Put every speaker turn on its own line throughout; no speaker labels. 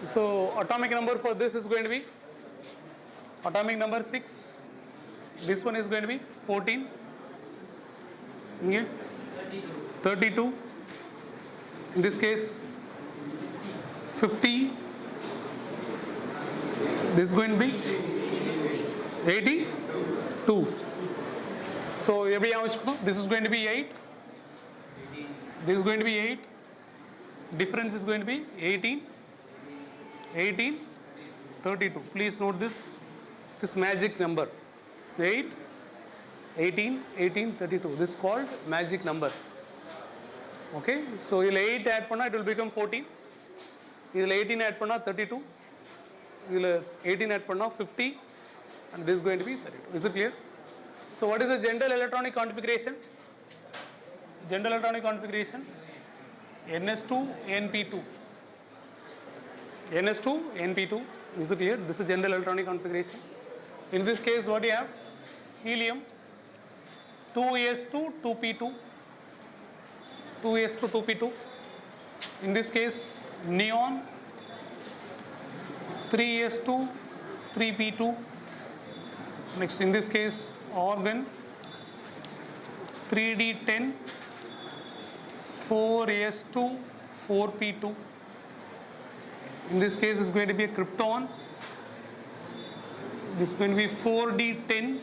So atomic number for this is going to be atomic number 6. This one is going to be 14. Yeah. 32. In this case, 50. This is going to be 82. So this is going to be 8. This is going to be 8. Difference is going to be 18. 18, 32. Please note this magic number. 8, 18, 18, 32. This is called magic number. Okay, so you'll 8 add panna, it will become 14. You'll 18 add panna, 32. You'll 18 add panna, 50. And this is going to be 32. Is it clear? So what is the general electronic configuration? General electronic configuration, NS2, NP2. NS2, NP2. Is it clear? This is general electronic configuration. In this case, what do you have? Helium, 2s2, 2p2. 2s2, 2p2. In this case, neon, 3s2, 3p2. Next, in this case, argon, 3d10, 4s2, 4p2. In this case, it's going to be a krypton. This is going to be 4d10,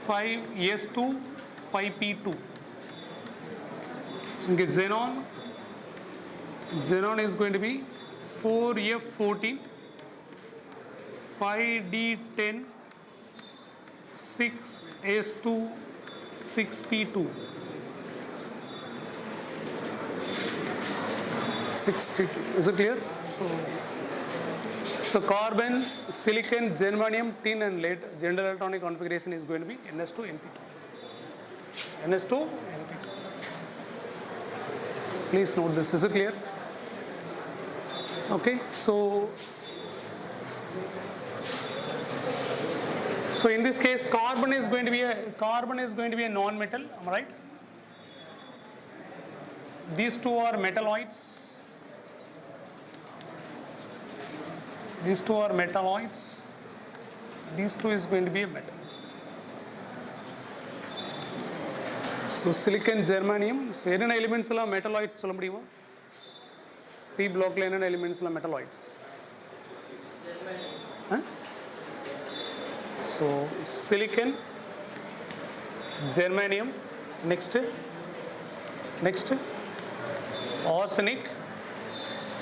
5s2, 5p2. Okay, xenon. Xenon is going to be 4f14, 5d10, 6s2, 6p2. 62. Is it clear? So carbon, silicon, germanium, tin and lead, general electronic configuration is going to be NS2, NP2. NS2, NP2. Please note this. Is it clear? Okay. So in this case, carbon is going to be a non-metal. Am I right? These two are metalloids. These two are metalloids. These two is going to be a metal. So silicon, germanium. So what elements are metalloids? P block line elements are metalloids. Huh? So silicon, germanium. Next, arsenic,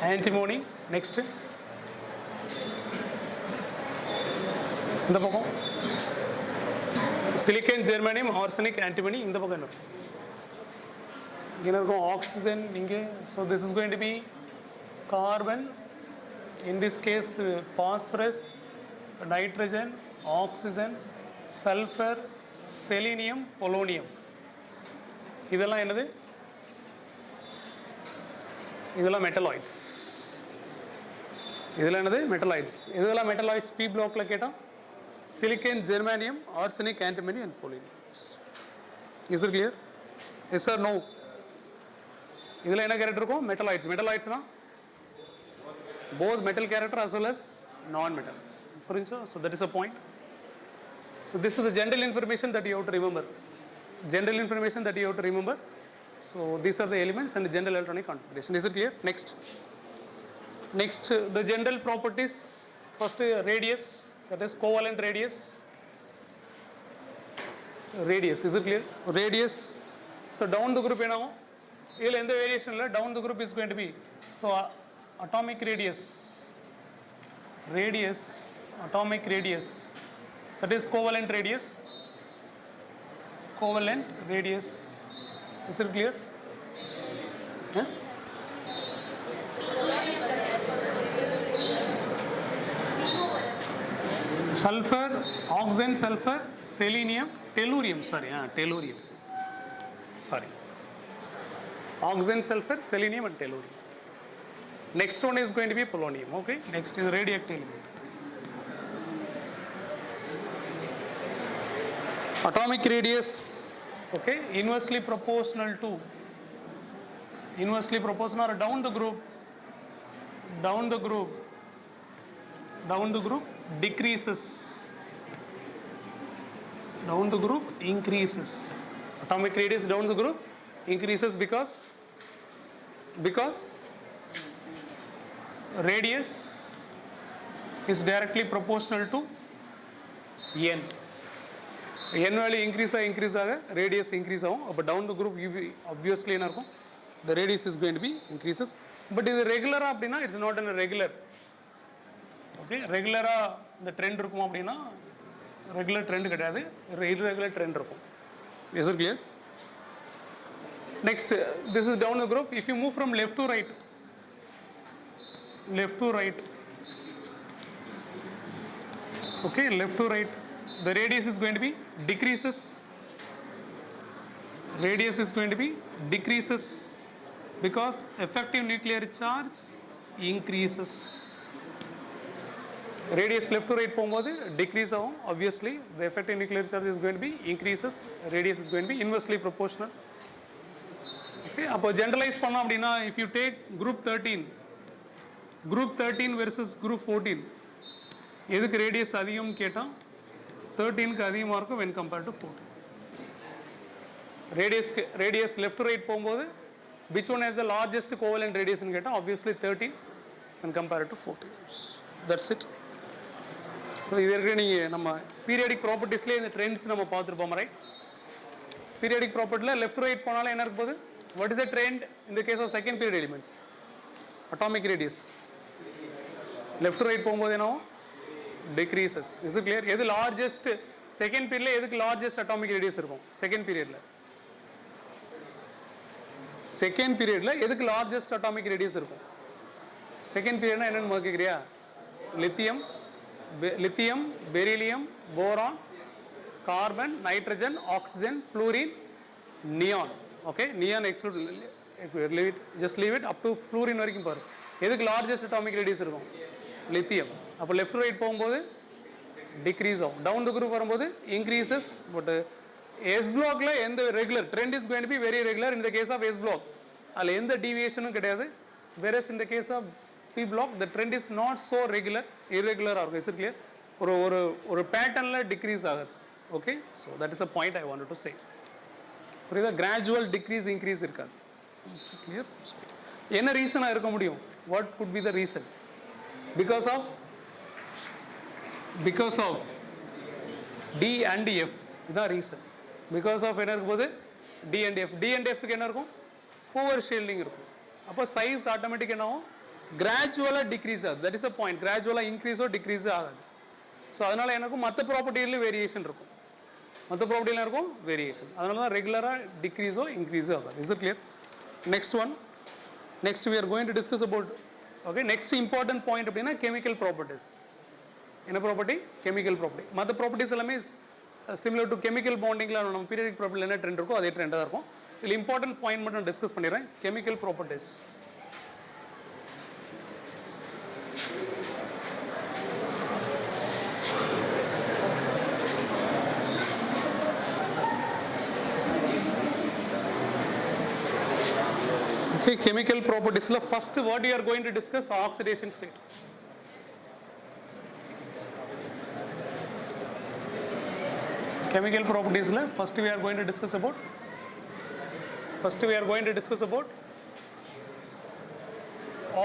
antimony. Next. இந்த பக்கம் silicon, germanium, arsenic, antimony. இந்த பக்கம் என்ன இருக்கும்? Oxygen இங்கே. So this is going to be carbon. In this case, phosphorus, nitrogen, oxygen, sulfur, selenium, polonium. இதெல்லாம் என்னது? இதெல்லாம் metalloids. இதெல்லாம் என்னது? Metalloids. இதெல்லாம் metalloids P blockல கேட்டோம். Silicon, germanium, arsenic, antimony and polonium. Is it clear? Yes or no? இதெல்லாம் என்ன character இருக்கும்? Metalloids. Metalloids na both metal character as well as non-metal. So that is a point. So this is the general information that you have to remember. General information that you have to remember. So these are the elements and the general electronic configuration. Is it clear? Next, the general properties. First, radius. That is covalent radius. Radius, is it clear? Radius. So down the group, here in the variation, down the group is going to be. So atomic radius. Atomic radius. That is covalent radius. Covalent radius. Is it clear? Huh? Sulfur, oxygen, sulfur, selenium, tellurium. Tellurium. Oxygen, sulfur, selenium and tellurium. Next one is going to be polonium. Okay. Next is radioactive element. Atomic radius. Okay. Inversely proportional or down the group. down the group decreases, down the group increases. Atomic radius down the group increases because radius is directly proportional to n. n value increase ஆக radius increase ஆகும். அப்போ down the group obviously என்ன இருக்கும், the radius is going to be increases. But இது ரெகுலரா அப்படின்னா it's not in a regular. Okay, ரெகுலரா இந்த ட்ரெண்ட் இருக்கும் அப்படின்னா ரெகுலர் ட்ரெண்ட் கிடையாது, irregular ட்ரெண்ட் இருக்கும். Is it clear? Next, this is down the group. If you move from left to right, okay, left to right, the radius is going to be decreases. Radius is going to be decreases because effective nuclear charge increases. Radius left to right போகும்போது decrease ஆகும். Obviously, the effective nuclear charge is going to be increases. Radius is going to be inversely proportional. Okay, அப்போ generalize பண்ணோம் அப்படின்னா, if you take group 13 versus group 14, எதுக்கு radius அதிகம்னு கேட்டால் 13க்கு அதிகமாக இருக்கும் when compared to 14. Radius left to right போகும்போது which one has the largest covalent radius ன்னு கேட்டால் obviously 13 when compared to 14. That's it. So இது இருக்கிற நீங்கள் நம்ம பீரியாடிக் ப்ராப்பர்ட்டிஸ்லேயே இந்த ட்ரெண்ட்ஸ் நம்ம பார்த்துருப்போம், ரைட்? பீரியாடிக் ப்ராப்பர்ட்டியில் லெஃப்ட் ரைட் போனாலும் என்ன இருக்க போகுது? What is the trend in the case of second period elements? Atomic radius left right போகும்போது என்னவோ டிக்ரீசஸ். Is it clear? எது லார்ஜஸ்ட் செகண்ட் பீரியடில் எதுக்கு லார்ஜஸ்ட் அட்டாமிக் ரேடியஸ் இருக்கும்? செகண்ட் பீரியடில் எதுக்கு லார்ஜஸ்ட் அட்டாமிக் ரேடியஸ் இருக்கும்? செகண்ட் பீரியட்னா என்னென்னு கேட்குறியா? Lithium, beryllium, boron, carbon, nitrogen, oxygen, fluorine, neon. Okay, neon exclude, just leave it up to fluorine வரைக்கும் பாரு. எதுக்கு லார்ஜஸ்ட் அட்டாமிக் ரேடியஸ் இருக்கும்? லித்தியம். அப்போ லெஃப்ட் ரைட் போகும்போது டிக்ரீஸ் ஆகும், டவுன் த குரூப் வரும்போது இன்க்ரீசஸ். பட் எஸ் பிளாக்ல எந்த regular trend is going to be very regular in the case of S block. அதில் எந்த டீவியேஷனும் கிடையாது. Whereas in the case of P block, the trend is not so irregular ஆகும். Is it clear? ஒரு பேட்டர்ன்ல decrease ஆகுது. Okay, so that is a point I wanted to say. புரியுதா? Gradual decrease increase இருக்காது. கிளியர்? என்ன ரீசனாக இருக்க முடியும்? What could be the reason? Because of D and F. இதுதான் ரீசன். பிகாஸ் ஆஃப் என்ன இருக்கும் போது D and F. D and எஃப்க்கு என்ன இருக்கும்? புவர் ஷீல்டிங் இருக்கும். அப்போ சைஸ் ஆட்டோமேட்டிக் என்ன ஆகும்? கிராஜுவலாக டிக்ரீஸ் ஆகுது. That is a point. கிராஜுவலாக இன்க்ரீஸோ டிக்ரீஸோ ஆகாது. ஸோ அதனால் எனக்கும் மற்ற ப்ராப்பர்ட்டியில் வேரியேஷன் இருக்கும். இருக்கும் வேரியேஷன். அதனால தான் ரெகுலராக டிக்ரீஸோ இன்க்ரீஸோ ஆகாது. Is it clear? Next one. Next we are going to discuss about, okay, next important point அப்படின்னா கெமிக்கல் ப்ராப்பர்ட்டிஸ். என்ன ப்ராப்பர்ட்டி? Chemical property. மற்ற ப்ராப்பர்ட்டிஸ் எல்லாமே சிமிலர் டு கெமிக்கல் பாண்டிங்கில் நம்ம பீரியடிக் ப்ராப்பர்ட்டியில் என்ன ட்ரெண்ட் இருக்கோ அதே ட்ரெண்டாக தான் இருக்கும். இதில் இம்பார்ட்டன்ட் பாயிண்ட் மட்டும் டிஸ்கஸ் பண்ணிடுறேன். Chemical properties. Okay, chemical properties la first what you are going to discuss, oxidation state. Chemical properties la first we are going to discuss about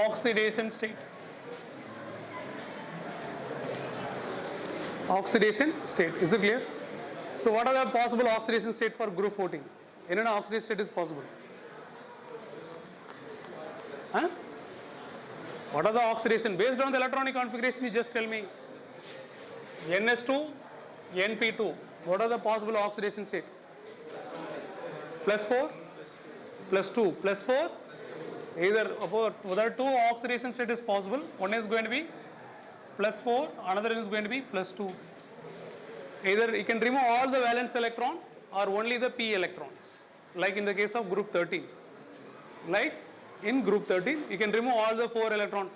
oxidation state. Oxidation state, is it clear? So what are the possible oxidation state for group 14? Enna oxidation state is possible? Huh? What are the oxidation? Based on the electronic configuration, you just tell me. NS2, NP2. What are the possible oxidation state? +4, +2, +4. Either two oxidation state is possible. One is going to be +4, another is going to be +2. Either you can remove all the valence electron or only the p electrons. Like in the case of group 13. Like in group 13, you can remove all the 4 electron.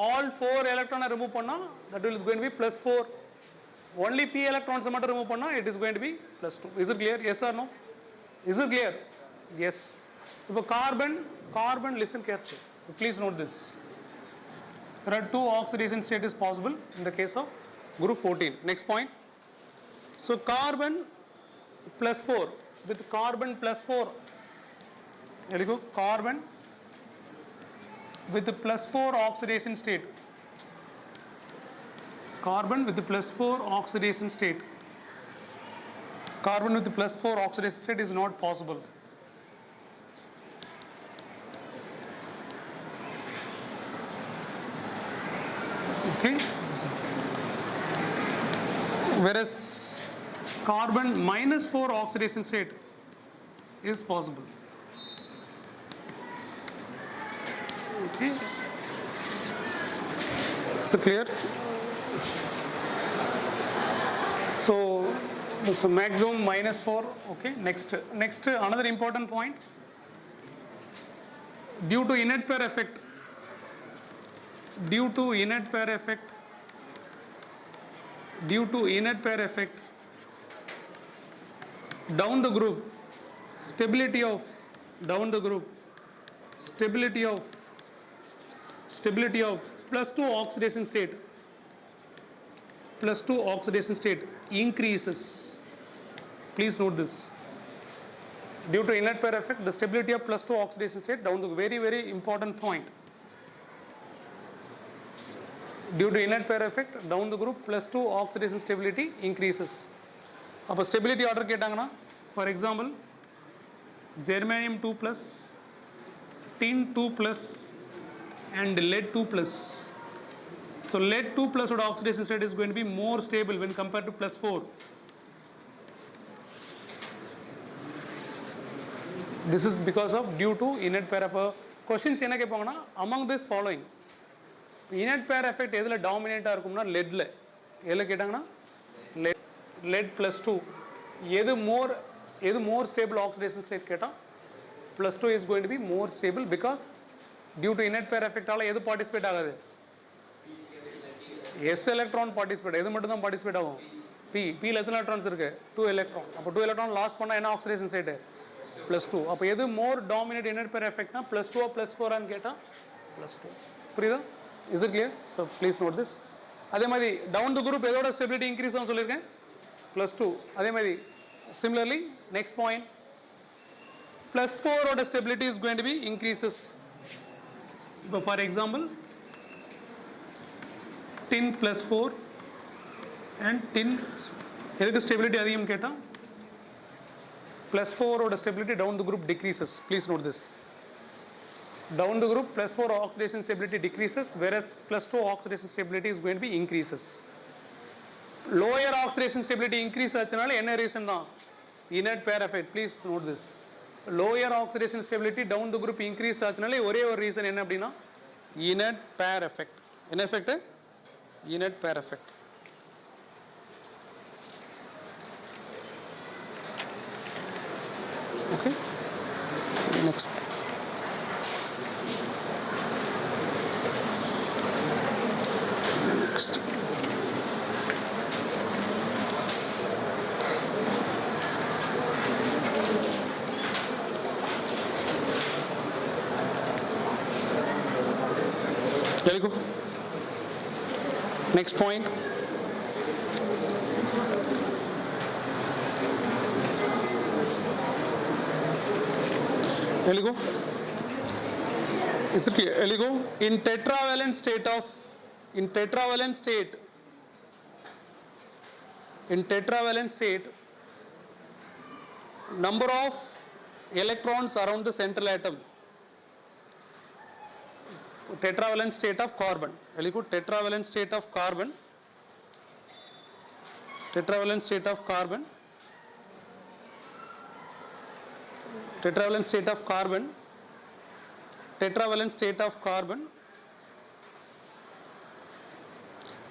All 4 electron are removed panna, that is going to be +4. Only p electrons are remove panna, it is going to be +2. Is it clear? Yes or no? Is it clear? Yes. If a carbon, listen carefully. Please note this. There are 2 oxidation state is possible in the case of group 14. Next point. So carbon plus 4 with carbon plus 4. There you go. Carbon with the plus 4 oxidation state. Carbon with the plus 4 oxidation state. Carbon with the plus 4 oxidation state is not possible. Okay. Whereas carbon minus 4 oxidation state is possible. Okay. So clear? So maximum minus 4. Okay. Next another important point. Due to inert pair effect. Due to inert pair effect. Due to inert pair effect. Down the group. Stability of down the group. Stability of plus 2 oxidation state. Plus 2 oxidation state increases. Please note this. Due to inert pair effect, the stability of plus 2 oxidation state down the very, very important point. Due to inert pair effect, down the group plus 2 oxidation stability increases. Appo stability order ketangana, for example, germanium 2 plus, tin 2 plus, and lead 2 plus. So lead 2 plus oxidation state is going to be more stable when compared to plus 4. This is because of due to inert pair effect. Questions என்ன கேட்பாங்கன்னா among this following inert pair effect எதுல டாமினேட்டா இருக்கும்னா leadல எதுல கேட்டாங்கன்னா lead plus 2 எது more stable oxidation state கேட்டா plus 2 is going to be more stable because due to inert pair effect ஆல எது participate ஆகாது s electron participate எது மட்டும் தான் participate ஆகும் p ல எத்தனை electrons இருக்கு 2 electron அப்ப 2 electron loss பண்ணா என்ன oxidation state plus 2 அப்ப எது more dominant inert pair effect னா plus 2 plus 4 ஆன்னு கேட்டா plus 2 புரியுதா is it clear so please note this அதே மாதிரி down the group எதோட stability increase ஆகும் சொல்லிருக்கேன் plus 2 அதே மாதிரி similarly next point plus 4 ஓட stability is going to be increases இப்போ for example tin plus 4 and tin எதுக்கு stability அதிகம் கேட்டா plus 4 ஓட stability down the group decreases please note this down the group plus 4 oxidation stability decreases whereas plus 2 oxidation stability is going to be increases lower oxidation stability increase ஆச்சுனால என்ன reason தான் inert pair effect please note this lower oxidation stability down the group increase ஆச்சுனால ஒரே ஒரு reason என்ன அப்படினா inert pair effect என்ன effect inert pair effect okay next there you go next point there you go is it clear there you go in tetravalent state number of electrons around the central atom tetravalent state of carbon very good tetravalent state of carbon tetravalent state of carbon tetravalent state of carbon tetravalent state of carbon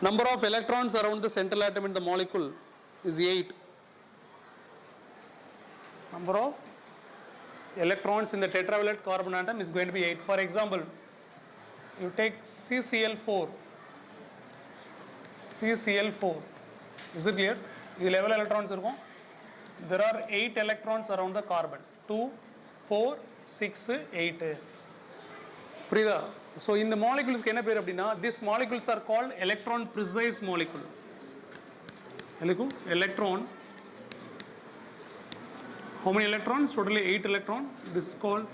number of electrons around the central atom in the molecule is 8 number of electrons in the tetravalent carbon atom is going to be 8 for example you take CCl4 is it clear this level electrons irukum there are 8 electrons around the carbon 2 4 6 8 புரியுதா So இந்த molecules என்ன பேர் அப்படின்னா, these molecules are called electron precise molecule. Electron, how many electrons? Totally 8 electron. This is called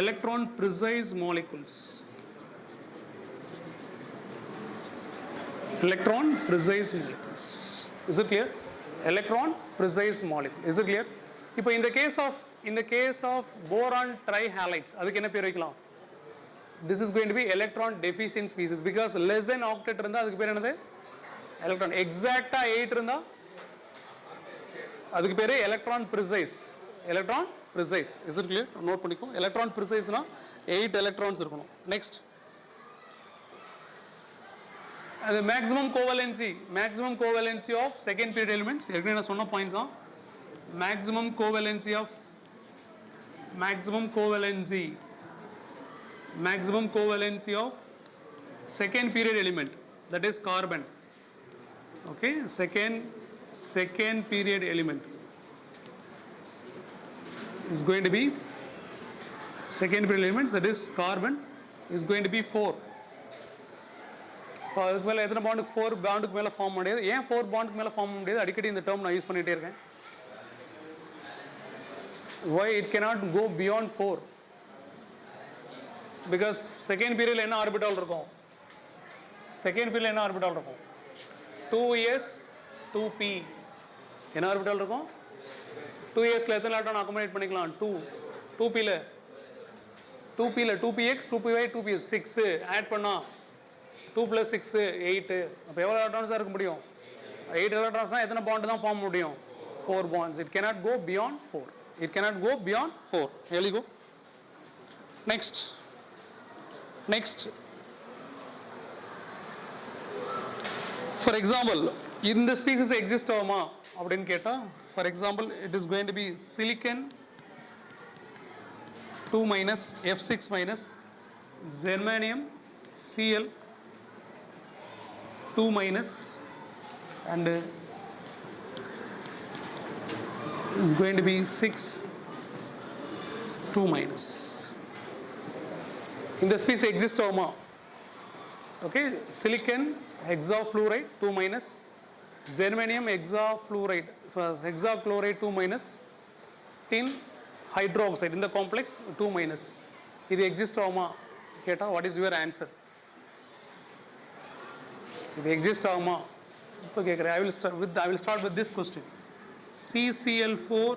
electron precise molecules. Electron precise molecules. Is it clear? Electron precise molecule. Is it clear? இப்போ in the case of boron trihalides, அதுக்கு என்ன பேர் வைக்கலாம்? This is going to be electron deficient species because less than octet இருந்தா அதுக்கு பேர் என்னது? Electron. Exact 8 இருந்தா அதுக்கு பேர் electron precise. Electron precise. Is it clear? Note பண்ணிக்கோ. Electron precise னா 8 electrons இருக்கணும். Next. The maximum covalency of second period elements. ஏற்கனவே நான் சொன்ன points தான். Maximum covalency of second period element, that is carbon. Okay, second period element is going to be second period elements, that is carbon, is going to be 4. அதுக்கு மேலே எத்தனை பாண்டுக்கு 4 பாண்டுக்கு மேலே form முடியாது. ஏன் 4 பாண்டுக்கு மேலே ஃபார்ம் முடியாது? அடிக்கடி இந்த டேர்ம் நான் யூஸ் பண்ணிகிட்டே இருக்கேன். Why it cannot go beyond 4? Because second period என்ன ஆர்பிட்டால் இருக்கும்? Second period என்ன ஆர்பிட்டால் இருக்கும்? 2s 2p என்ன ஆர்பிட்டால் இருக்கும்? 2sல எத்தனை எலக்ட்ரான் அக்குமுலேட் பண்ணிக்கலாம்? 2pல 2px 2py 2p 6 ஆட் பண்ணா 2 plus 6 8. அப்போ எவ்வளோ எலக்ட்ரான்ஸாக இருக்க முடியும்? 8 எலக்ட்ரான்ஸ்னா எத்தனை பாண்ட் தான் ஃபார்ம் முடியும்? 4 bonds. It cannot go beyond 4. It cannot go beyond 4. Here we go. Next. For example, in the species exist ஆகுமா அப்படின்னு கேட்டா, for example, it is going to be silicon 2 minus F6 minus germanium Cl 2 minus and is going to be 6 2 minus. In the species exist ஆகுமா? Okay, silicon hexafluoride 2 minus, germanium hexafluoride hexachloride 2 minus, tin hydroxide in the complex 2 minus. இது exist ஆகுமா கேட்டா, what is your answer? இது exist ஆகுமா? இப்போ கேட்குறேன். I will start with this question. CCl4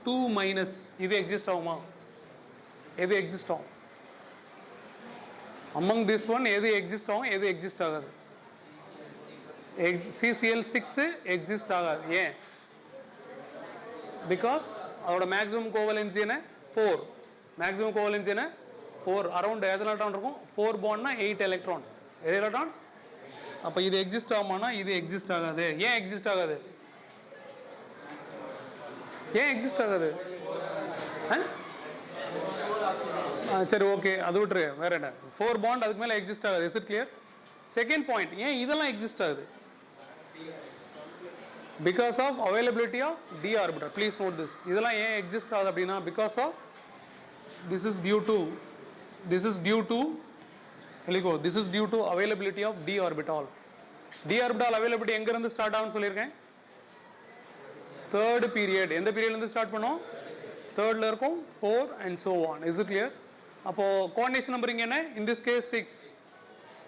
2 minus இது exist ஆகுமா? எது exist ஆகும்? Among this one எது exist ஆகும், எது exist ஆகாது? CCl6 exist ஆகாது. ஏன்? Because அதோட maximum covalency என்ன? 4. Maximum covalency என்ன? 4. Around எத்தனை எலக்ட்ரான் இருக்கும்? 4 bondனா 8 electrons. 8 electrons. அப்போ இது exist ஆகுமானா இது exist ஆகாது. ஏன் exist ஆகாது? ஏன் எக்ஸிஸ்ட் ஆகாது? சரி, ஓகே, அது விட்டுரு. வேற என்ன? 4 பாண்ட் அதுக்கு மேலே எக்ஸிஸ்ட் ஆகாது. Is it clear? Second point, ஏன் இதெல்லாம் எக்ஸிஸ்ட் ஆகுது? Because of availability of d orbital. Please note this. இதெல்லாம் ஏன் எக்ஸிஸ்ட் ஆகுது அப்படின்னா, because of this is due to availability of d orbital. D orbital அவைலபிலிட்டி எங்கேருந்து ஸ்டார்ட் ஆகும்னு சொல்லியிருக்கேன்? Third period. எந்த பீரியட்லேருந்து ஸ்டார்ட் பண்ணோம்? தேர்டில் இருக்கும், 4 and so on. Is it clear? அப்போது கோஆர்டினேஷன் நம்பர் இங்கே என்ன? in this case 6,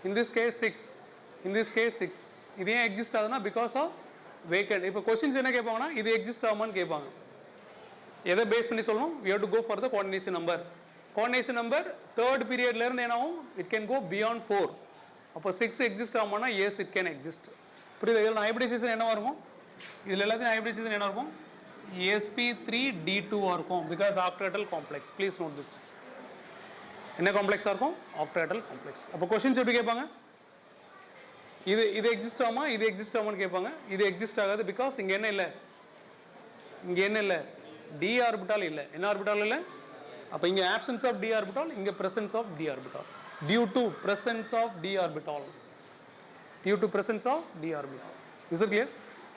in this case 6. இது ஏன் எக்ஸிஸ்ட் ஆகுதுன்னா பிகாஸ் ஆஃப் வேக்கண்ட். இப்போ கொஸ்டின்ஸ் என்ன கேட்பாங்கன்னா, இது எக்ஸிஸ்ட் ஆகுமான்னு கேட்பாங்க. எதை பேஸ் பண்ணி சொல்லணும்? we have to go for the coordination number. coordination number third பீரியட்லேருந்து என்ன ஆகும்? it can go beyond 4. அப்போ 6 எக்ஸிஸ்ட் ஆகுமானா yes it can exist. புரியுது? இதில் ஹைபிரிடைசேஷன் என்னவா இருக்கும்? இதில் எல்லாத்தையும் ஹைபிரிடைசேஷன் என்ன இருக்கும்? sp3d2 இருக்கும். Because octahedral complex. Please note this. என்ன காம்ப்ளெக்ஸாக இருக்கும்? ஆக்டேட்டல் காம்ப்ளெக்ஸ். அப்போ கொஸ்டின்ஸ் எப்படி கேட்பாங்க? இது எக்ஸிஸ்ட் ஆகுமா, இது எக்ஸிஸ்ட் ஆகுமான்னு கேட்பாங்க. இது எக்ஸிஸ்ட் ஆகாது. பிகாஸ் இங்கே என்ன இல்லை? டி ஆர்பிட்டால் இல்லை. என்ன ஆர்பிட்டால் இல்லை? அப்போ இங்கே ஆப்சன்ஸ் ஆஃப் டி ஆர்பிட்டால், இங்கே presence of d orbital. Due to presence of d orbital. Is it clear?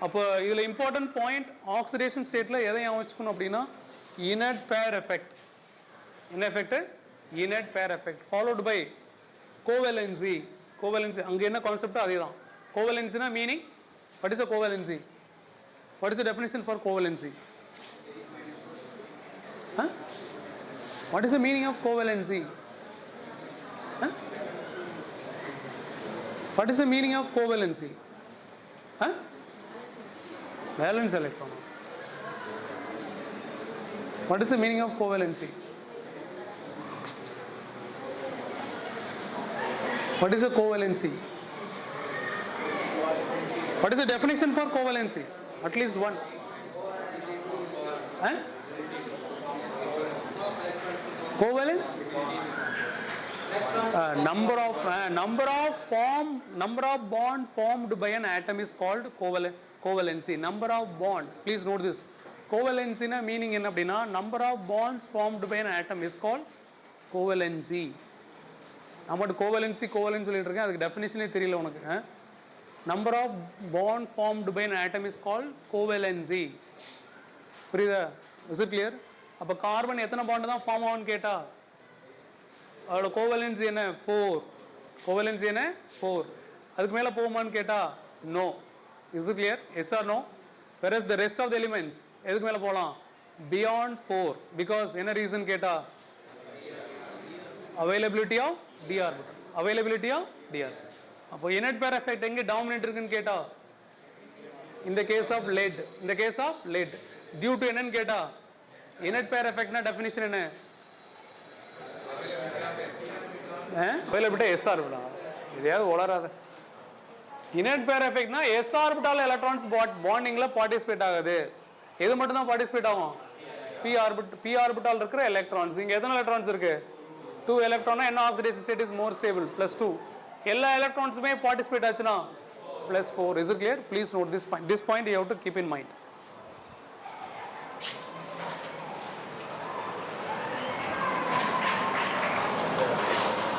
அப்போ இதில் இம்பார்ட்டன்ட் பாயிண்ட், ஆக்சிடேஷன் ஸ்டேட்டில் எதை வச்சுக்கணும் அப்படின்னா, இனர்ட் பேர் எஃபெக்ட். என்ன effect? Inert pair effect followed by covalency. Covalency அங்கே என்ன கான்செப்டோ அதே தான். கோவேலன்சினா meaning, what is a covalency? What is the definition for covalency? What is the meaning of covalency? What is the meaning of covalency? Valence electron. What is the meaning of covalency? What is a covalency? What is the definition for covalency? At least one. Covalent? Number of bond formed by an atom is called covalency. Number of bond. Please note this. Covalency na meaning enna appadina, number of bonds formed by an atom is called covalency. நம்மட்டு covalency சொல்லிட்டு இருக்கேன், அதுக்கு டெஃபினிஷனே தெரியல உனக்கு. Number of bond formed by an atom is called covalency. புரியுதா? Is it clear? அப்போ carbon எத்தனை bond தான் form ஆகும்னு கேட்டா அதோட கோவலன்சி என்ன? 4. கோவலன்சி என்ன? 4. அதுக்கு மேலே போகுமான்னு கேட்டா no. Is it clear? Yes or no? whereas the rest of the elements எதுக்கு மேலே போகலாம்? beyond 4. பிகாஸ் என்ன ரீசன் கேட்டா availability of d orbital. availability of d orbital. அப்போ inert pair effect எங்கே டாமினேட் இருக்குன்னு கேட்டா இந்த கேஸ் ஆஃப் lead. இந்த case of lead due to என்னன்னு கேட்டா inert pair effect na definition என்ன? availability s orbital. இதையாவது உளராத. inert pair effect na s orbital electrons bonding la participate ஆகுது. எது மட்டும் தான் participate ஆகும்? p orbital இருக்கிற electrons. இங்க எத்தனை electrons இருக்கு? 2 electron என்ன oxidation state is more stable +2. எல்லா electronsமே participate ஆச்சுனா +4. is it clear? Please note this point. This point you have to keep in mind.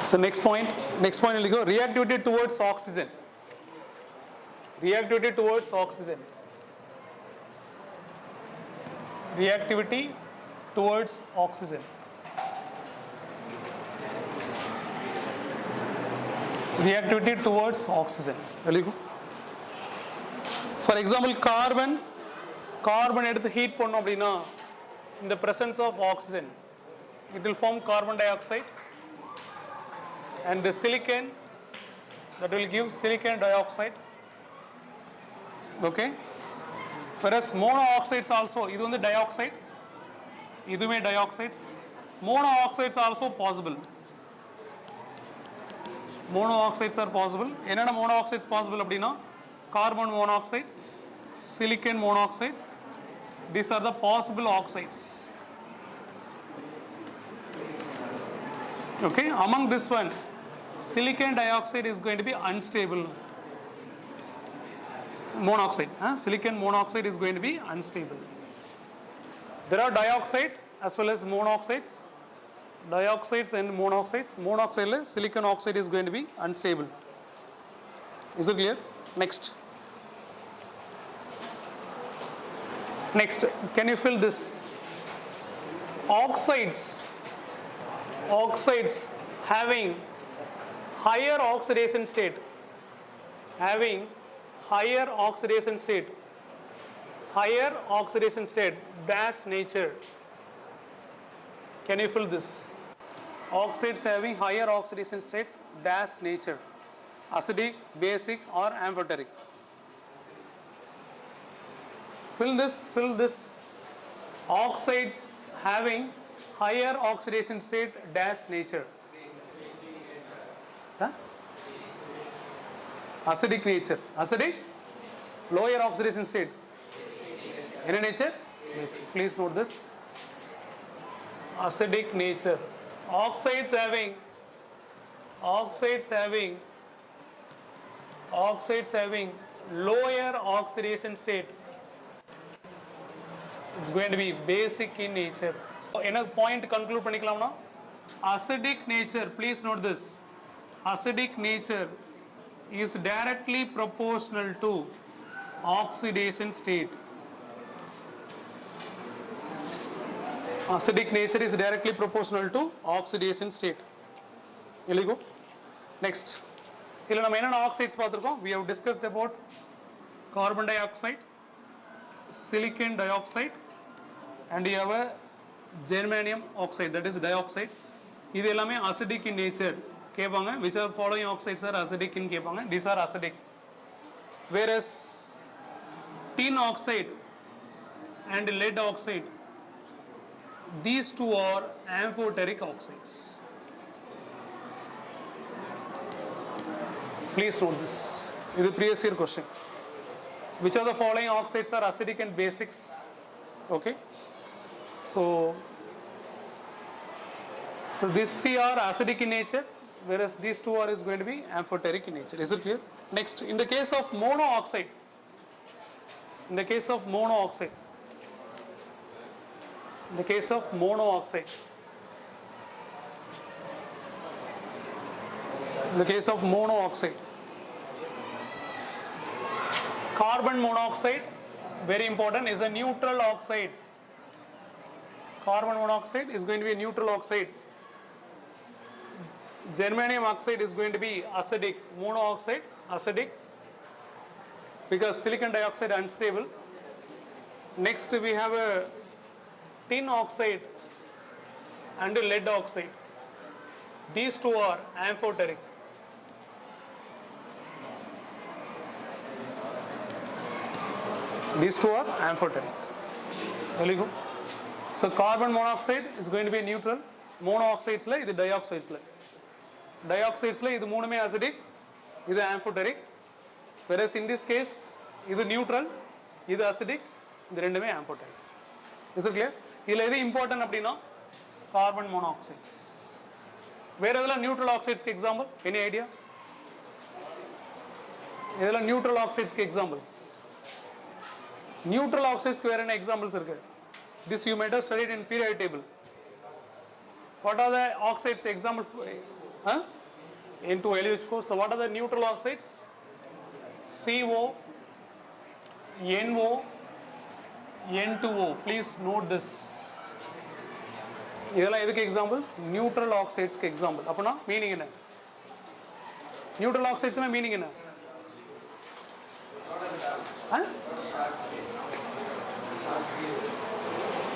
So next point will go reactivity towards oxygen. Reactivity towards oxygen. Reactivity towards oxygen. Reactivity towards oxygen. Will you go? For example, carbon எடுத்து heat பண்ணோம் அப்படின்னா in the presence of oxygen it will form carbon dioxide and the silicon that will give silicon dioxide. Okay, whereas mono oxides also, idu வந்து dioxide, idume dioxides. Mono oxides are also possible. Mono oxides are possible. என்னென்ன mono oxides possible அப்படின்னா carbon monoxide, silicon monoxide, these are the possible oxides. Okay, among this one silicon dioxide is going to be unstable. Monoxide, silicon monoxide is going to be unstable. There are dioxide as well as monoxides. Dioxides and monoxides. Monoxide silicon oxide is going to be unstable. Is it clear? Next, can you fill this? Oxides having higher oxidation state, higher oxidation state dash nature. Can you fill this? Oxides having higher oxidation state dash nature. Acidic, basic or amphoteric. Fill this. Oxides having higher oxidation state dash nature. Acidic nature. Acidic, lower oxidation state. Any nature? Yes. Please note this. Acidic nature. Oxides having lower oxidation state. It's going to be basic in nature. Another point conclude பண்ணிக்கலாம்னா acidic nature, please note this. Acidic nature is directly proportional to oxidation state. Acidic nature is directly proportional to oxidation state. Here you go. Next, இதில் நம்ம என்னென்ன oxides பார்த்துருக்கோம். We have discussed about carbon dioxide, silicon dioxide, and you have a germanium oxide, that is dioxide. இது எல்லாமே acidic in nature கேட்பாங்க. Which are following oxides are acidic in கேட்பாங்க. These are acidic. Whereas tin oxide and lead oxide, these two are amphoteric oxides. Please note this. This is previous year question. Which of the following oxides are acidic and basics? Okay. So these three are acidic in nature, whereas these two are is going to be amphoteric in nature. Is it clear? Next, in the case of monooxide, in the case of monooxide, in the case of monooxide, in the case of monooxide, carbon monoxide, very important, is a neutral oxide. Carbon monoxide is going to be a neutral oxide. Germanium oxide is going to be acidic. Monooxide acidic because silicon dioxide unstable. Next we have a tin oxide and a lead oxide. These two are amphoteric. These two are amphoteric. Very good. So carbon monoxide is going to be neutral. Monooxides la idu dioxides la. Dioxides la idu moonume acidic, idu amphoteric. Whereas in this case idu neutral, idu acidic, idu rendume amphoteric. Is it clear? Idhula edu important appadina carbon monoxides. Where adala neutral oxides ke example? Any idea? Idhula neutral oxides ke examples. Neutral oxides ku vera examples irukku. This you might have studied in periodic table. What are the oxides example? Into LH course. So what are the neutral oxides? CO, NO, N2O. Please note this. இதெல்லாம் எதுக்கு example? Neutral ஆக்சைட்ஸ்க்கு example. அப்போனா meaning என்ன? Neutral ஆக்சைட்ஸ்னா meaning என்ன?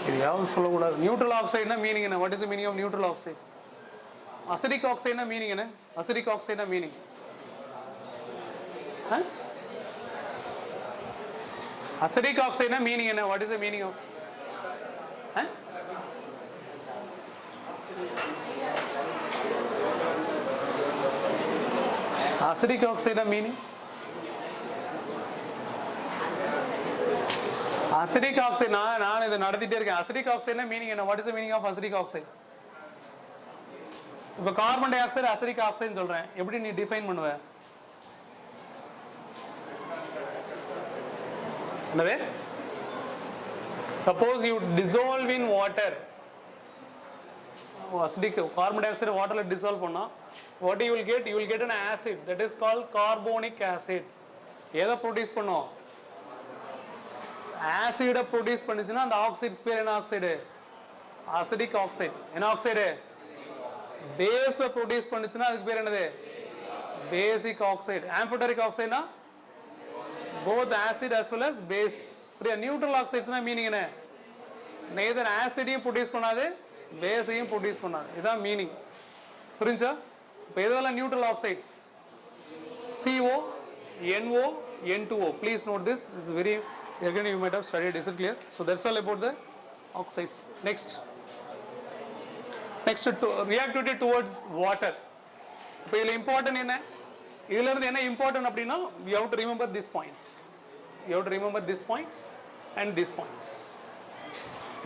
இதையாவது சொல்லக்கூடாது. Neutral ஆக்சைட்னா மீனிங் என்ன? What is the meaning of neutral oxide? Acidic ஆக்சைட்னா மீனிங் என்ன? அசிடிக் ஆக்சைட்னா மீனிங் அசிடிக் ஆக்சைட்னா மீனிங் என்ன? What is the meaning of acidic oxide meaning? Acidic oxide நான் இதை நடத்திட்டே இருக்கேன். acidic oxide meaning என்ன? What is the meaning of acidic oxide? இப்போ carbon di oxide acidic oxide சொல்றேன், எப்படி நீ டிஃபைன் பண்ணுவ? என்னவே? Suppose you dissolve in water. Acidic carbon dioxide water la dissolve பண்ணா what you will get? You will get an acid that is called carbonic acid. எதை produce பண்ணும்? ஆசிடை produce பண்ணுச்சுன்னா அந்த ஆக்சைட்ஸ் பேர் என்ன ஆக்சைடு? Acidic oxide. என்ன oxide? பேஸை ப்ரொடியூஸ் பண்ணுச்சுன்னா அதுக்கு பேர் என்னது? Basic oxide. ஆம்பஃபோட்டரிக் ஆக்சைடுனா both acid as well as base. புரியா? நியூட்ரல் ஆக்சைட்ஸ்னா மீனிங் என்ன? நெய்தர் ஆசிடையும் ப்ரொடியூஸ் பண்ணாது, பேஸையும் ப்ரொடியூஸ் பண்ணாது. இதுதான் மீனிங். புரிஞ்சா? இப்போ எதெல்லாம் neutral oxides? CO, NO, N2O. Please note this. This is very, again you might have studied. Is it clear? So that's all about the oxides. Next reactivity towards water. இப்போ இதில் important என்ன? இதுல இருந்து என்ன important அப்படின்னா you have to remember these points. You have to remember these points and these points.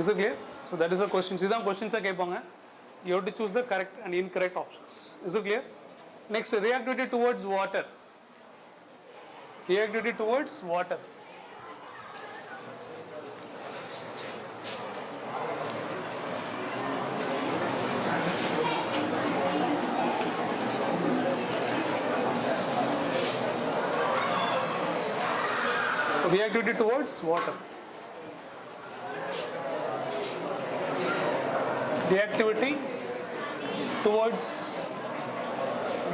Is it clear? So that is the questions. இதான் questions கேட்பாங்க. You have to choose the correct and incorrect options. Is it clear? Next, reactivity towards water. Reactivity towards water. Reactivity towards water. Reactivity towards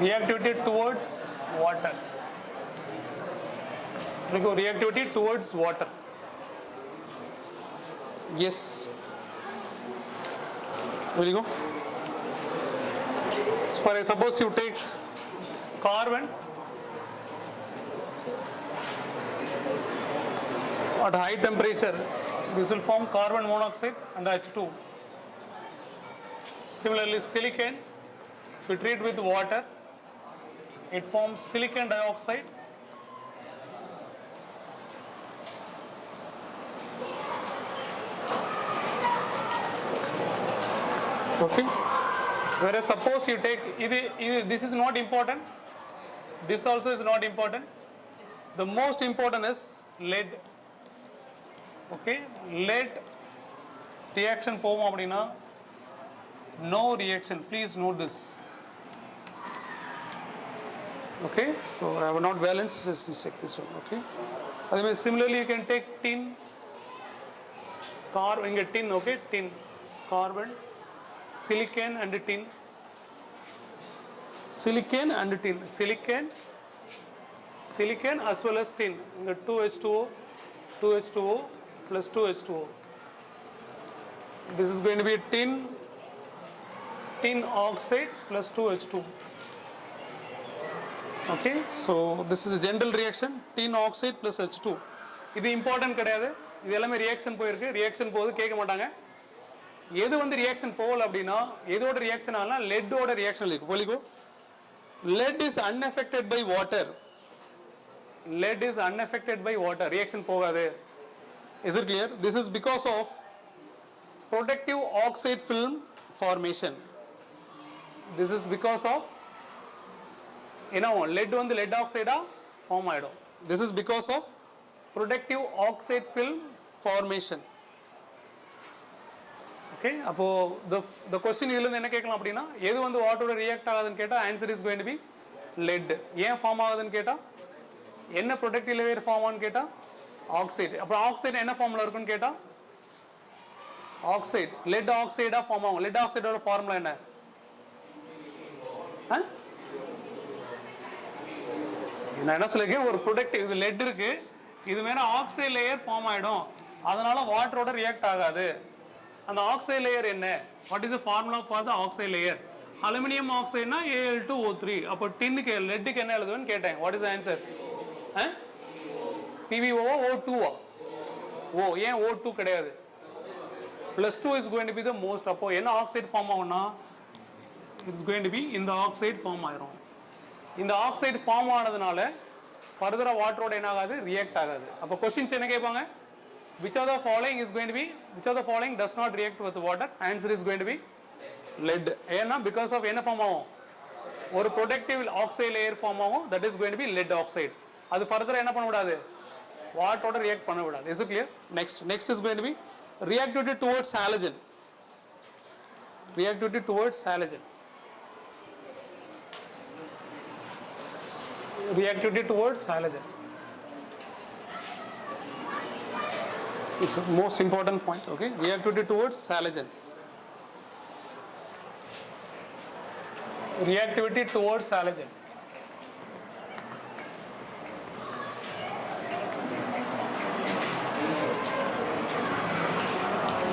reactivity towards water. Reactivity towards water. Yes. Will you go? So suppose you take carbon at high temperature, this will form carbon monoxide and H2. Similarly, silicon, if you treat with water, it forms silicon dioxide okay. Whereas suppose you take, this is not important, this also is not important. The most important is lead. Okay, lead reaction povum appadina, no reaction. Please note this. Okay, so I have not balanced, just check this one. Okay, otherwise similarly you can take tin, carbon, tin, okay, tin, carbon, silicon and tin, silicon and tin, silicon as well as tin, 2H2O, 2H2O plus 2H2O. This is going to be tin oxide plus 2H2. Okay, so this is a general reaction, tin oxide plus H2. இது important கிடையாது, இது எல்லாமே reaction போயிருக்கு, reaction போகுது கேட்க மாட்டாங்க. எது வந்து ரியாக்ஷன் போகல அப்படின்னா எதோட ரியாக்ஷன் ஆகலாம், லெட்டோட ரியாக்ஷன் இருக்கு. போலிக்கோ, lead is unaffected by water. Lead is unaffected by water. Reaction போகாது. Is it clear? This is because of protective oxide film formation. This is because of lead வந்து lead oxide form ஆயிடும். This is because of protective oxide film formation. Okay, அப்போ the question இதுல இருந்து என்ன கேட்கலாம் அப்படின்னா எது வந்து வாட்டரோட ரியாக்ட் ஆகாதுன்னு கேட்டா answer is going to be lead. ஏன் ஃபார்ம் ஆகுதுன்னு கேட்டா என்ன ப்ரொடெக்டிவ் லேயர் ஃபார்ம் ஆகுன்னு கேட்டா ஆக்சைடு. அப்புறம் ஆக்சைடு என்ன ஃபார்ம்ல இருக்குன்னு கேட்டா ஆக்சைடு, லெட் ஆக்சைடா ஃபார்ம் ஆகும். லெட் ஆக்சைடோட ஃபார்முலா என்ன? நான் என்ன சொல்லிருக்கேன், ஒரு ப்ரொடெக்டிவ், இது லெட் இருக்கு, இது மேல ஆக்சைடு லேயர் ஃபார்ம் ஆயிடும், அதனால வாட்டரோட ரியாக்ட் ஆகாது. அந்த ஆக்சைடு லேயர் என்ன? What is the formula for the oxide layer? Aluminium ஆக்சைடுனா Al2O3. அப்போ டின்னுக்கு லெட்டுக்கு என்ன எழுதுவேன்னு கேட்டேன். What is answer? PbO O2 ஓ, ஏன் O2 கிடையாது? +2 is going to be the most. அப்போ என்ன ஆக்சைடு ஃபார்ம் ஆகும்னா இட்ஸ் கோயிங் டு பி இந்த ஆக்சைடு ஃபார்ம் ஆயிரும். இந்த ஆக்சைடு ஃபார்ம் ஆனதுனால ஃபர்தரா வாட்டரோட என்ன ஆகாது, ரியாக்ட் ஆகாது. அப்போ क्वेश्चंस என்ன கேட்பாங்க, which of the following is going to be, which of the following does not react with water? Answer is going to be lead. ஏன்னா because of என்ன ஃபார்ம் ஆகும், ஒரு protective oxide layer ஃபார்ம் ஆகும், that is going to be lead oxide. அது ஃபர்தரா என்ன பண்ண விடாது, வாட்டரோட ரியாக்ட் பண்ண விடாது. Is it clear? Next is going to be reactivity towards halogen. Reactivity towards halogen. Reactivity towards halogen. It's the most important point. Okay, reactivity towards halogen. Reactivity towards halogen.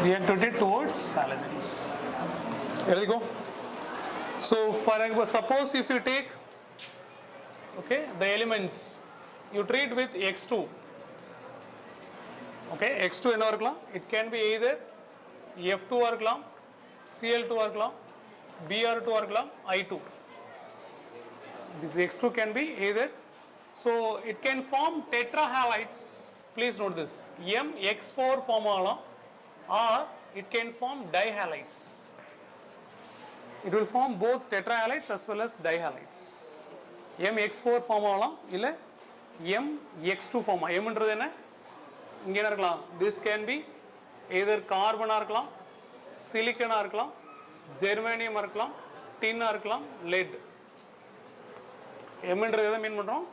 Reactivity towards halogens. Here we go. So for example, suppose if you take the elements, you treat with X2. Okay, X2 என்ன இருக்கலாம், it can be either F2 இருக்கலாம், Cl2 இருக்கலாம், Br2 இருக்கலாம், I2. This X2 can be either, so it can form tetrahalides. Please note this, MX4 form ஆகலாம், or it can form dihalides. It will form both tetrahalides as well as dihalides. MX4 form ஆகலாம், இல்ல MX2 form. M ன்றது என்ன, இங்க என்ன இருக்கலாம், this can be either carbon இருக்கலாம், silicon இருக்கலாம், germanium இருக்கலாம், tin இருக்கலாம், lead. M ன்றது எதை மீன் பண்றோம்,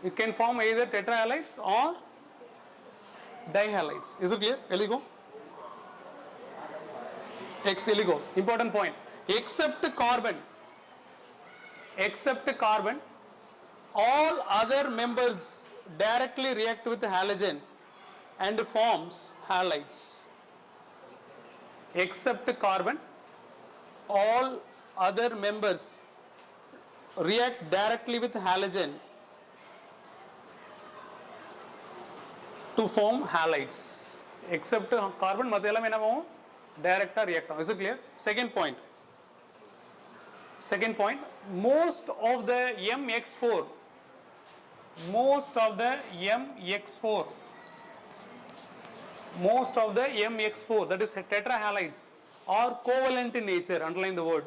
it can form either tetrahalides or dihalides. Is it clear? Eligo X eligo, important point. Except carbon, except carbon, all other members directly react with halogen and forms halides. Except carbon, all other members react directly with halogen to form halides. Except carbon, mathellam enna avum direct react avum. Is it clear? Second point, most of the MX4, that is tetrahalides, are covalent in nature. Underline the word.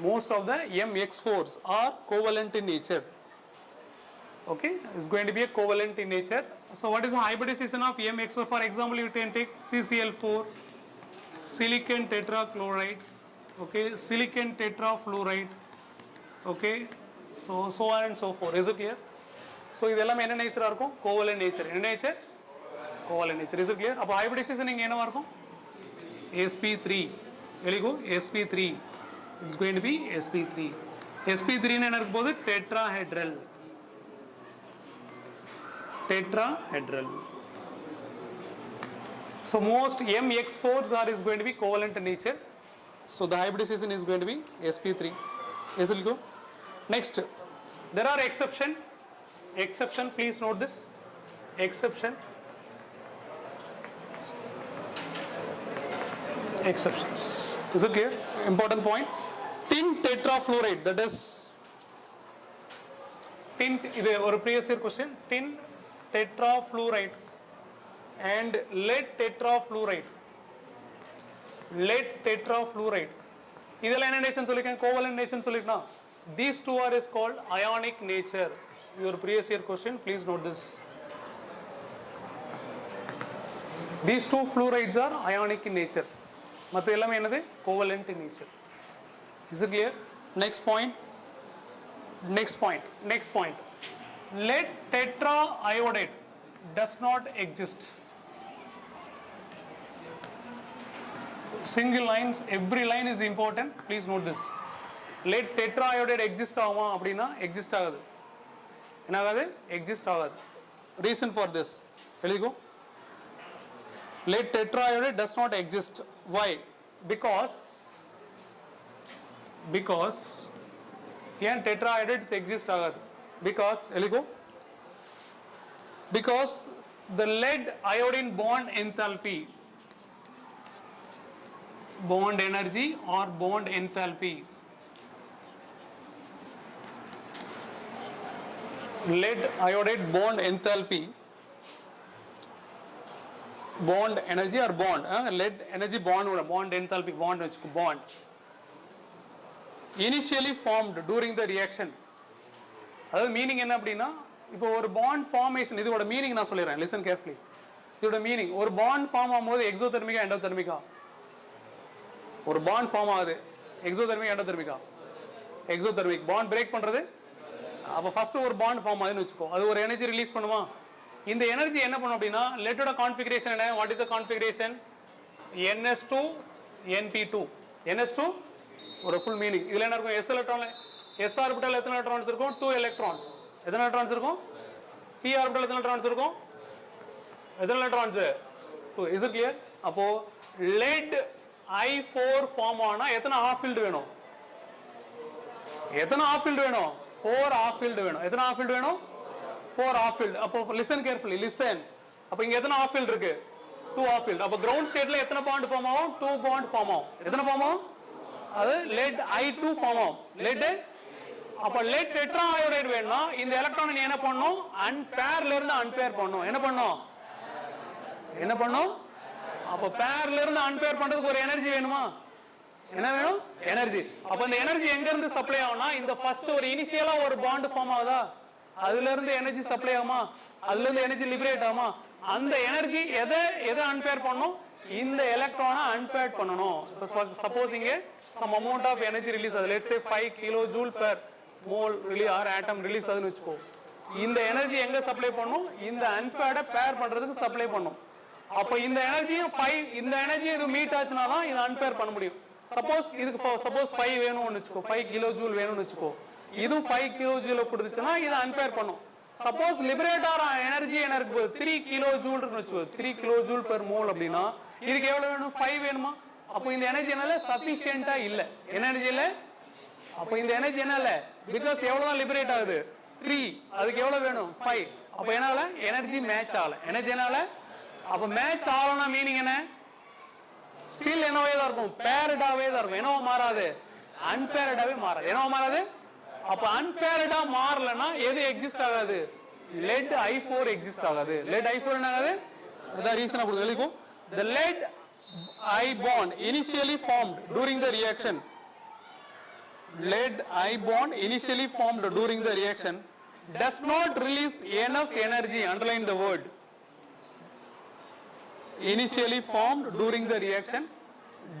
Most of the MX4s are covalent in nature. Okay, it's going to be a covalent in nature. So what is the hybridization of MX4? For example, you can take CCl4, silicon tetrachloride, okay, silicon tetrafluoride, okay, so on and so forth. Is it clear? So idella enna nature ah irukum? Covalent nature. Enna nature? Covalent nature. Is it clear? Appo hybridization inga enna irukum? sp3. Very good. sp3. It's going to be sp3. sp3 enna irukudhu? Tetrahedral. So most MX4s are is going to be covalent in nature. So the hybridization is going to be sp3. Yes, will go. Next, there are exception. Please note this. Exceptions. Is it clear? Important point. Tin tetrafluoride, that is tin. This is a previous year question. Tin tetrafluoride and lead tetrafluoride. இதெல்லாம் என்ன nature சொல்லிருக்கேன்? Covalent nature சொல்லிருக்கேன். These two are is called ionic nature. Your previous year question, please note this. These two fluorides are ionic in nature. மற்ற எல்லாமே என்னது? Covalent in nature. Is it clear? Next point. Lead tetraiodide does not exist. Single lines, every line is important. Please note this. Lead tetraiodide exist ஆகுமா அப்படின்னா exist ஆகாது. என்ன ஆகாது? Exist ஆகாது. Reason for this. எழுதிக்கோ. Lead tetraiodide does not exist. Why? Because ஏன் tetraiodides exist ஆகாது? Because எழுதிக்கோ. Because the lead iodine bond enthalpy, bond energy or bond enthalpy, lead iodide bond enthalpy, bond energy or bond, lead energy bond enthalpy, bond initially formed during the reaction. அதாவது meaning என்ன அப்படின்னா, இப்போ ஒரு bond formation, இதோட meaning நான் சொல்லிடுறேன், listen carefully. இதோட meaning, ஒரு பாண்ட் ஃபார்ம் ஆகும்போது எக்ஸோதெர்மிக்கா எண்டோதெர்மிக்கா? ஒரு பாண்ட் ஃபார்ம் ஆகுது, எக்ஸோதெர்மிக் எண்டோதெர்மிக்கா? எக்ஸோதெர்மிக். பாண்ட் பிரேக் பண்றது, அப்போ ஃபர்ஸ்ட் ஒரு பாண்ட் ஃபார்ம் ஆகுதுன்னு வச்சுக்கோ, அது ஒரு எனர்ஜி ரிலீஸ் பண்ணுமா? இந்த எனர்ஜி என்ன பண்ணும் அப்படின்னா, லெட்டோட கான்ஃபிகரேஷன் என்ன? What is the configuration? NS2 NP2. NS2 ஒரு ஃபுல் மீனிங். இதுல என்ன இருக்கும்? S எலக்ட்ரான், S ஆர்பிட்டல் எத்தனை எலக்ட்ரான்ஸ் இருக்கும்? 2 எலக்ட்ரான்ஸ். எத்தனை எலக்ட்ரான்ஸ் இருக்கும்? P ஆர்பிட்டல் எத்தனை எலக்ட்ரான்ஸ் இருக்கும்? எத்தனை எலக்ட்ரான்ஸ்? 2. Is it clear? அப்போ lead I4 ஃபார்ம் ஆனா எத்தனை ஆஃப் ஃபீல்ட் வேணும்? எத்தனை ஆஃப் ஃபீல்ட் வேணும்? 4 ஆஃப் ஃபீல்ட் வேணும். எத்தனை ஆஃப் ஃபீல்ட் வேணும்? 4 ஆஃப் ஃபீல்ட். அப்போ லிசன் கேர்ஃபுல்லி, லிசன். அப்போ இங்க எத்தனை ஆஃப் ஃபீல்ட் இருக்கு? 2 ஆஃப் ஃபீல்ட். அப்போ கிரவுண்ட் ஸ்டேட்ல எத்தனை பாண்ட் ஃபார்ம் ஆகும்? 2 பாண்ட் ஃபார்ம் ஆகும். எத்தனை ஃபார்ம் ஆகும்? அது lead I2 ஃபார்ம் ஆகும். lead, அப்ப lead tetraiodide வேணும்னா இந்த எலக்ட்ரானை நீ என்ன பண்ணணும்? அன்பேர்ல இருந்து அன்பேர் பண்ணணும். என்ன பண்ணணும்? அப்ப பேர்ல இருந்து அன்பேர் பண்றதுக்கு ஒரு எனர்ஜி வேணுமா? என்ன வேணும்? எனர்ஜி. அப்ப இந்த எனர்ஜி எங்க இருந்து சப்ளை ஆகும்னா, இந்த ஃபர்ஸ்ட் ஒரு இனிஷியலா ஒரு பாண்ட் ஃபார்ம் ஆகுதா, அதுல இருந்து எனர்ஜி சப்ளை ஆகுமா? அதுல இருந்து எனர்ஜி லிபரேட் ஆகுமா? அந்த எனர்ஜி எதை அன்பேர் பண்ணணும்? இந்த எலக்ட்ரானை அன்பேர் பண்ணணும். சப்போஸ் இங்க some amount of energy release, let's say 5 kilojoule per mole release or atom release ஆகுதுன்னு வெச்சுக்கோ. இந்த எனர்ஜி எங்க சப்ளை பண்ணும்? இந்த அன்பேர்ட பேர் பண்றதுக்கு சப்ளை பண்ணும். அப்ப இந்த எனர்ஜி 5, இந்த எனர்ஜி இது மீட் ஆச்சுனா தான் இது அன்பேர் பண்ண முடியும். சப்போஸ் இதுக்கு சப்போஸ் 5 வேணும்னு வச்சுக்கோ, 5 கிலோ ஜூல் வேணும்னு வச்சுக்கோ, இது 5 கிலோ ஜூல் கொடுத்துச்சுன்னா இதை அன்பேர் பண்ணும். சப்போஸ் லிபரேட்டர் எனர்ஜி எனக்கு 3 கிலோ ஜூல் இருக்குன்னு வச்சுக்கோ, 3 கிலோ ஜூல் பெர் மோல் அப்படின்னா இதுக்கு எவ்வளவு வேணும்? 5 வேணுமா? அப்போ இந்த எனர்ஜி என்னால சஃபிஷியண்டா இல்ல. எனர்ஜி இல்ல, அப்போ இந்த எனர்ஜி என்ன இல்ல, பிகாஸ் எவ்வளவுதான் லிபரேட் ஆகுது 3, அதுக்கு எவ்வளவு வேணும் 5. அப்போ என்னால எனர்ஜி மேட்ச் ஆகல. எனர்ஜி என்னால அப்ப மேட்ச் ஆகலனா மீனிங் என்ன? ஸ்டில் என்னவே தான் இருக்கும், பேரடாவே தான் இருக்கும். என்னவோ மாறாது, அன்பேரடாவே மாறாது. என்னவோ மாறாது. அப்ப அன்பேரடா மாறலனா எது எக்ஸிஸ்ட் ஆகாது? lead I4 எக்ஸிஸ்ட் ஆகாது. lead I4 என்ன ஆகாது? அதான் ரீசன் அப்படி எழுதிக்கோ. the lead I bond initially formed during the reaction, lead I bond initially formed during the reaction does not release enough energy. Underline the word initially formed during the reaction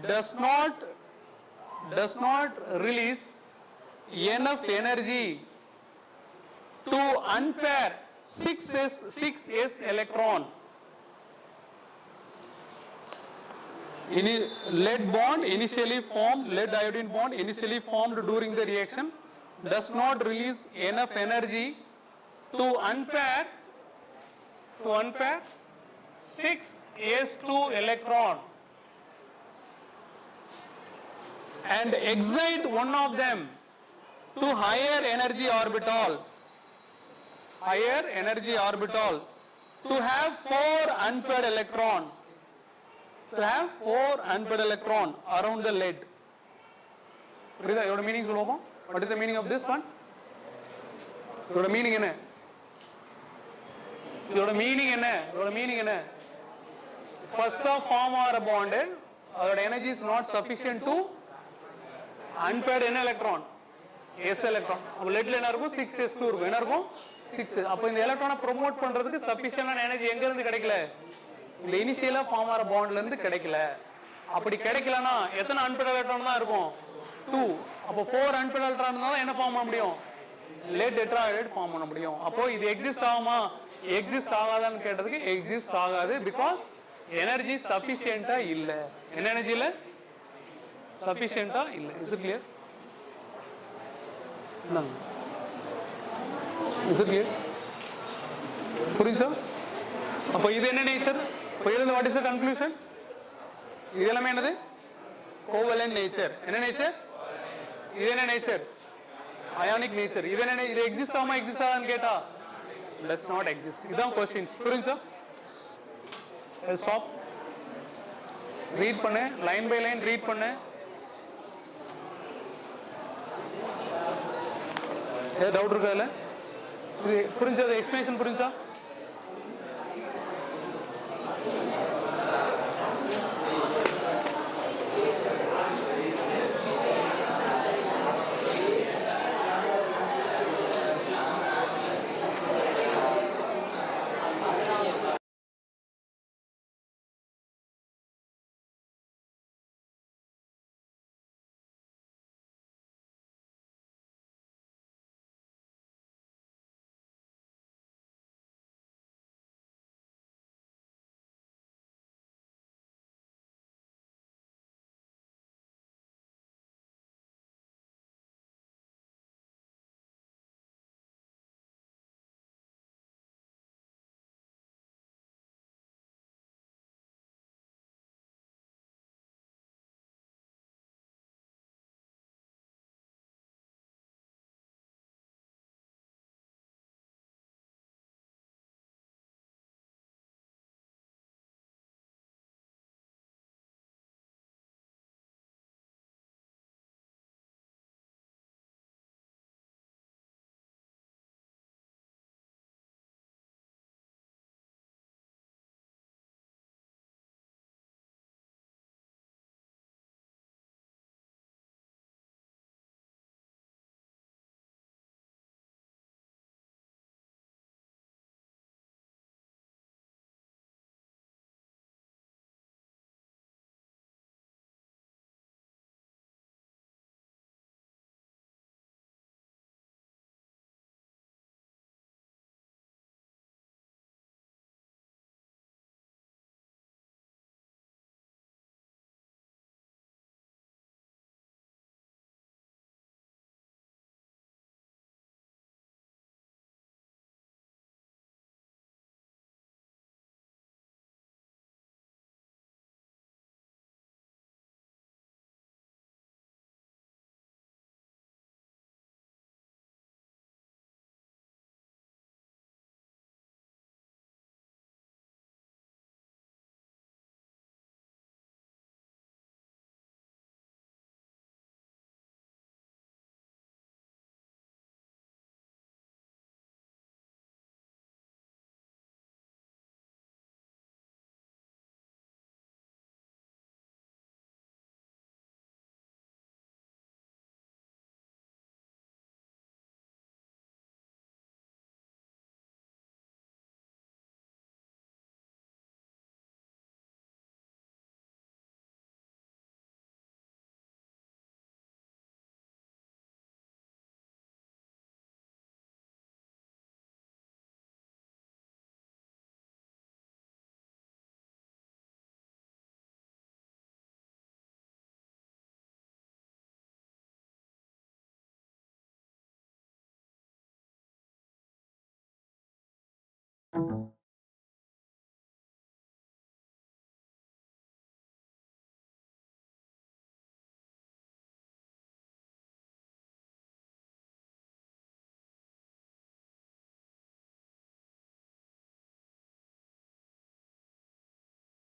does not release enough energy to unpair 6s electron. Lead bond initially formed, lead iodine bond initially formed during the reaction does not release enough energy to unpair 6s2 electron and excite one of them to higher energy orbital to have 4 unpaired electron around the lead. புரியுதா? இதோட meaning சொல்லுவோம். what is the meaning of this one? இதோட meaning என்ன? இதோட meaning என்ன? first of form ஆற bond அதோட energy is not sufficient to unpaired என்ன electron? s electron. அப்ப leadல என்ன இருக்கும்? 6s2 இருக்கும். என்ன இருக்கும்? 6. அப்ப இந்த எலக்ட்ரானை ப்ரோமோட் பண்றதுக்கு சஃபிஷியன்டான எனர்ஜி எங்க இருந்து கிடைக்கல? இந்த இனிஷியலா ஃபார்ம் ஆற பாண்ட்ல இருந்து கிடைக்கல. அப்படி கிடைக்கலனா எத்தனை அன்பேர்ட் எலக்ட்ரான் தான் இருக்கும்? 2. அப்ப 4 அன்பேர்ட் எலக்ட்ரான் இருந்தா என்ன ஃபார்ம் பண்ண முடியும்? lead tetrahydride ஃபார்ம் பண்ண முடியும். அப்போ இது எக்ஸிஸ்ட் ஆகுமா? எக்ஸிஸ்ட் ஆகாதான்னு கேட்டதுக்கு எக்ஸிஸ்ட் ஆகாது. பிகாஸ் எனர்ஜி சஃபிஷியண்டா இல்ல. என்ன எனர்ஜி இல்ல? சஃபிஷியண்டா இல்ல. Is it clear? Is it clear? புரிஞ்சா? அப்போ இது என்ன நேச்சர்? இப்போ இதுல வாட் இஸ் தி கன்க்ளூஷன்? இது எல்லாமே என்னது? Covalent nature. என்ன நேச்சர்? இது என்ன நேச்சர்? Ionic nature. இது என்ன? இது எக்ஸிஸ்ட் ஆகுமா எக்ஸிஸ்ட் ஆகாதுன்னு கேட்டா does not exist. இதான் क्वेश्चंस. புரிஞ்சா? ஸ்டாப். ரீட் பண்ணு, லைன் பை லைன் ரீட் பண்ணு. ஏதாவது டவுட் இருக்கா? இது புரிஞ்சா? எக்ஸ்பிளனேஷன் புரிஞ்சா?